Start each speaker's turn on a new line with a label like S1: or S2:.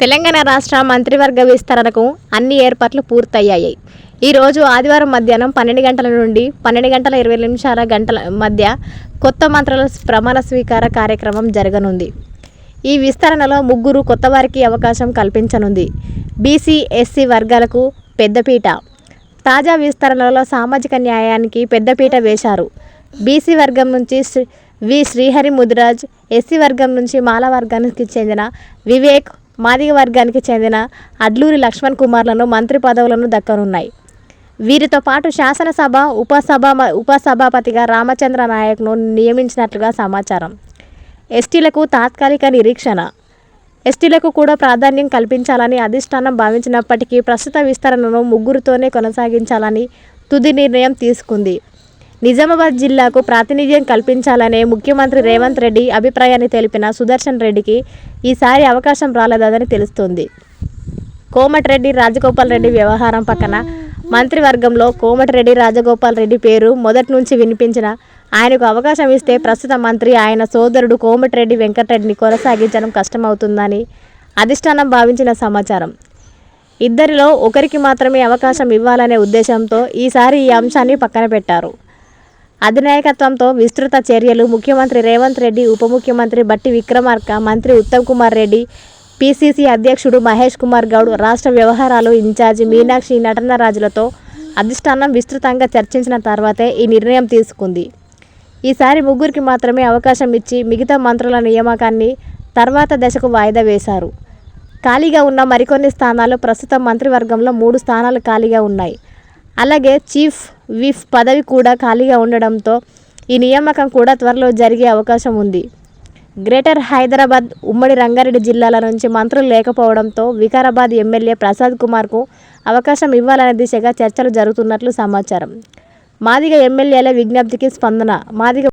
S1: తెలంగాణ రాష్ట్ర మంత్రివర్గ విస్తరణకు అన్ని ఏర్పాట్లు పూర్తయ్యాయి. ఈరోజు ఆదివారం మధ్యాహ్నం 12 గంటల నుండి 12:20 మధ్య కొత్త మంత్రుల ప్రమాణ స్వీకార కార్యక్రమం జరగనుంది. ఈ విస్తరణలో 3 కొత్తవారికి అవకాశం కల్పించనుంది. బీసీ, ఎస్సీ వర్గాలకు పెద్దపీట. తాజా విస్తరణలో సామాజిక న్యాయానికి పెద్దపీట వేశారు. బీసీ వర్గం నుంచి వి. శ్రీహరి ముదిరాజ్, ఎస్సీ వర్గం నుంచి మాల వర్గానికి చెందిన వివేక్, మాదిగ వర్గానికి చెందిన అడ్లూరి లక్ష్మణ్ కుమార్లను మంత్రి పదవులను దక్కనున్నాయి. వీరితో పాటు శాసనసభ ఉపసభాపతిగా రామచంద్ర నాయక్ను నియమించినట్లుగా సమాచారం. ఎస్టీలకు తాత్కాలిక నిరీక్షణ. ఎస్టీలకు కూడా ప్రాధాన్యం కల్పించాలని అధిష్టానం భావించినప్పటికీ ప్రస్తుత విస్తరణను 3తోనే కొనసాగించాలని తుది నిర్ణయం తీసుకుంది. నిజామాబాద్ జిల్లాకు ప్రాతినిధ్యం కల్పించాలనే ముఖ్యమంత్రి రేవంత్ రెడ్డి అభిప్రాయాన్ని తెలిపిన సుదర్శన్ రెడ్డికి ఈసారి అవకాశం రాలేదని తెలుస్తోంది. కోమటిరెడ్డి రాజగోపాల్ రెడ్డి వ్యవహారం పక్కన మంత్రివర్గంలో కోమటిరెడ్డి రాజగోపాల్ రెడ్డి పేరు మొదటి నుంచి వినిపించిన ఆయనకు అవకాశం ఇస్తే ప్రస్తుత మంత్రి ఆయన సోదరుడు కోమటిరెడ్డి వెంకటరెడ్డిని కొనసాగించడం కష్టమవుతుందని అధిష్టానం భావించిన సమాచారం. ఇద్దరిలో ఒకరికి మాత్రమే అవకాశం ఇవ్వాలనే ఉద్దేశంతో ఈసారి ఈ అంశాన్ని పక్కన పెట్టారు. అధినాయకత్వంతో విస్తృత చర్యలు. ముఖ్యమంత్రి రేవంత్ రెడ్డి, ఉప ముఖ్యమంత్రి బట్టి విక్రమార్క, మంత్రి ఉత్తమ్ కుమార్ రెడ్డి, పీసీసీ అధ్యక్షుడు మహేష్ కుమార్ గౌడ్, రాష్ట్ర వ్యవహారాలు ఇన్ఛార్జి మీనాక్షి నటనరాజులతో అధిష్టానం విస్తృతంగా చర్చించిన తర్వాతే ఈ నిర్ణయం తీసుకుంది. ఈసారి 3కి మాత్రమే అవకాశం ఇచ్చి మిగతా మంత్రుల నియామకాన్ని తర్వాత దశకు వాయిదా వేశారు. ఖాళీగా ఉన్న మరికొన్ని స్థానాలు ప్రస్తుతం మంత్రివర్గంలో 3 స్థానాలు ఖాళీగా ఉన్నాయి. అలాగే చీఫ్ విప్ పదవి కూడా ఖాళీగా ఉండడంతో ఈ నియామకం కూడా త్వరలో జరిగే అవకాశం ఉంది. గ్రేటర్ హైదరాబాద్, ఉమ్మడి రంగారెడ్డి జిల్లాల నుంచి మంత్రులు లేకపోవడంతో వికారాబాద్ ఎమ్మెల్యే ప్రసాద్ కుమార్కు అవకాశం ఇవ్వాలనే దిశగా చర్చలు జరుగుతున్నట్లు సమాచారం. మాదిగ ఎమ్మెల్యేల విజ్ఞప్తికి స్పందన. మాదిగ